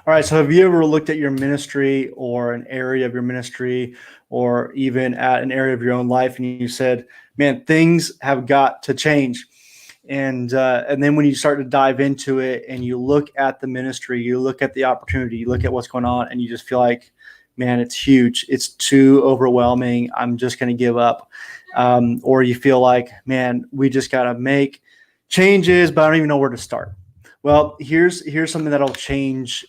All right. So have you ever looked at your ministry or an area of your ministry or even at an area of your own life and you said, man, things have got to change. And then when you start to dive into it and you look at the ministry, you look at the opportunity, you look at what's going on, and you just feel like, man, it's huge. It's too overwhelming. I'm just going to give up. Or you feel like, man, we just got to make changes, but I don't even know where to start. Well, here's something that'll change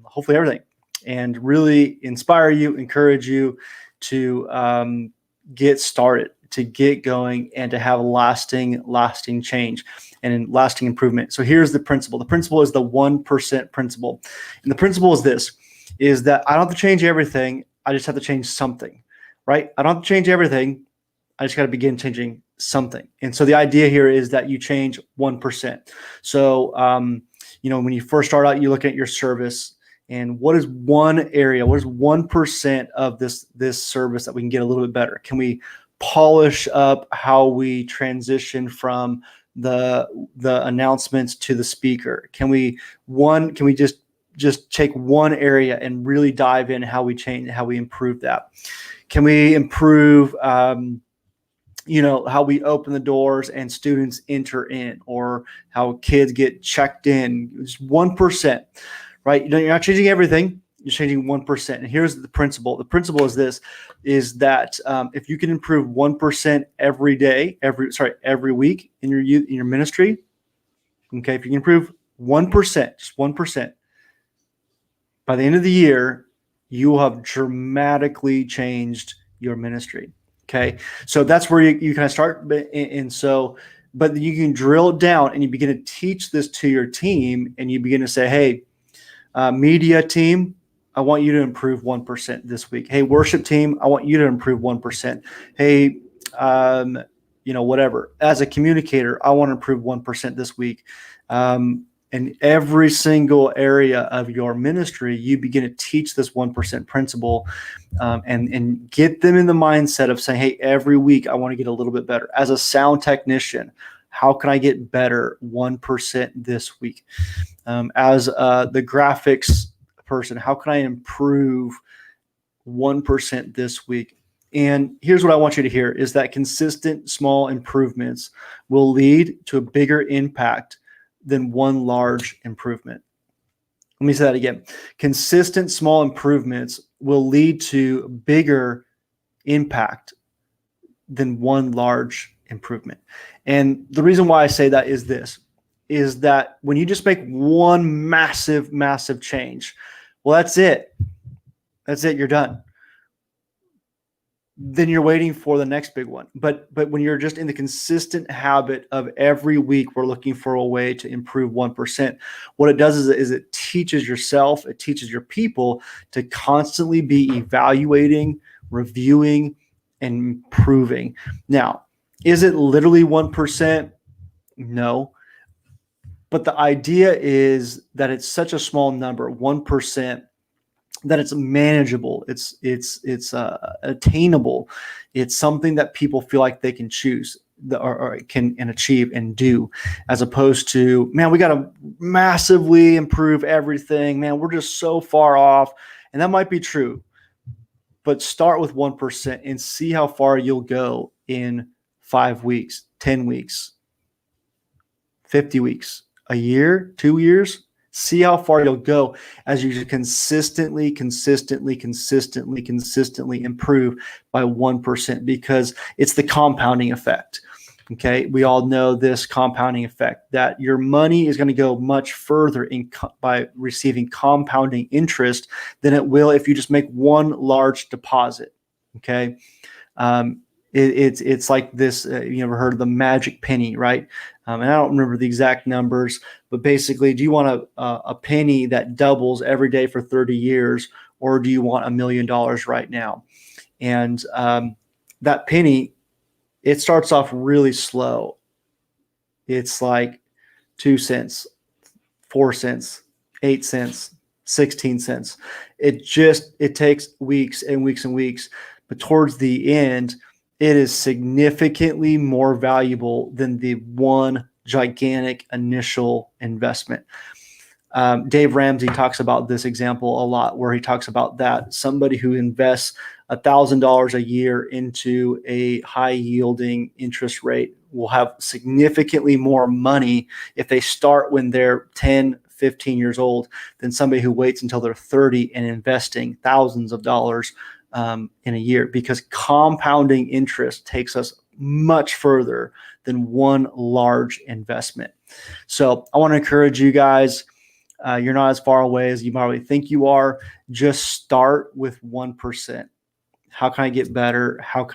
hopefully everything and really inspire you, encourage you to get started, to get going, and to have lasting change and lasting improvement. So here's the principle. The principle is the 1% principle. And the principle is this, is that I don't have to change everything. I just have to change something, right? I don't have to change everything. I just got to begin changing something. And so the idea here is that you change 1%. So, when you first start out, you look at your service and what is one area, what is 1% of this service that we can get a little bit better? Can we polish up how we transition from the announcements to the speaker? Can we just take one area and really dive in how we change, how we improve that? Can we improve how we open the doors and students enter in, or how kids get checked in? It's 1%, right? You're not changing everything. You're changing 1%. And here's the principle. The principle is this, is that if you can improve 1% every week in your ministry, okay, if you can improve 1%, just 1%, by the end of the year, you will have dramatically changed your ministry. Okay, so that's where you kind of start, but you can drill it down and you begin to teach this to your team, and you begin to say, hey, media team, I want you to improve 1% this week. Hey, worship team, I want you to improve 1%. Hey, whatever. As a communicator, I want to improve 1% this week. And every single area of your ministry, you begin to teach this 1% principle, and get them in the mindset of saying, hey, every week I want to get a little bit better. As a sound technician, how can I get better 1% this week? As the graphics person, how can I improve 1% this week? And here's what I want you to hear, is that consistent small improvements will lead to a bigger impact than one large improvement. Let me say that again. Consistent small improvements will lead to bigger impact than one large improvement. And the reason why I say that is this, is that when you just make one massive change, well, that's it. That's it. You're done. Then you're waiting for the next big one. But when you're just in the consistent habit of every week, we're looking for a way to improve 1%. What it does is it teaches yourself, it teaches your people to constantly be evaluating, reviewing, and improving. Now, is it literally 1%? No. But the idea is that it's such a small number, 1%, that it's manageable, it's attainable, it's something that people feel like they can choose or can achieve and do, as opposed to, man, we got to massively improve everything. Man, we're just so far off. And that might be true, but start with 1% and see how far you'll go in 5 weeks, 10 weeks, 50 weeks, a year, 2 years. See how far you'll go as you consistently improve by 1%, because it's the compounding effect. Okay, we all know this compounding effect, that your money is going to go much further by receiving compounding interest than it will if you just make one large deposit. Okay, it's like this. You ever heard of the magic penny, right? And I don't remember the exact numbers, but basically, do you want a penny that doubles every day for 30 years, or do you want $1 million right now? And that penny, it starts off really slow. It's like 2 cents, 4 cents, 8 cents, 16 cents. It takes weeks and weeks and weeks, but towards the end, it is significantly more valuable than the one gigantic initial investment. Dave Ramsey talks about this example a lot, where he talks about that somebody who invests $1,000 a year into a high yielding interest rate will have significantly more money if they start when they're 10, 15 years old than somebody who waits until they're 30 and investing thousands of dollars in a year, because compounding interest takes us much further than one large investment. So I want to encourage you guys. You're not as far away as you probably think you are. Just start with 1%. How can I get better? What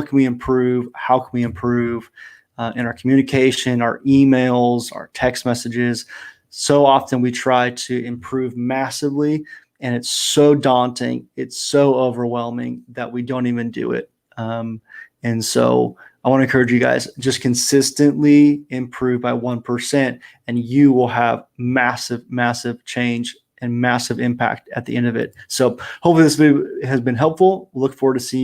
can we improve? How can we improve in our communication, our emails, our text messages? So often we try to improve massively, and it's so daunting. It's so overwhelming that we don't even do it. And so I want to encourage you guys, just consistently improve by 1%, and you will have massive, massive change and massive impact at the end of it. So hopefully this video has been helpful. Look forward to seeing you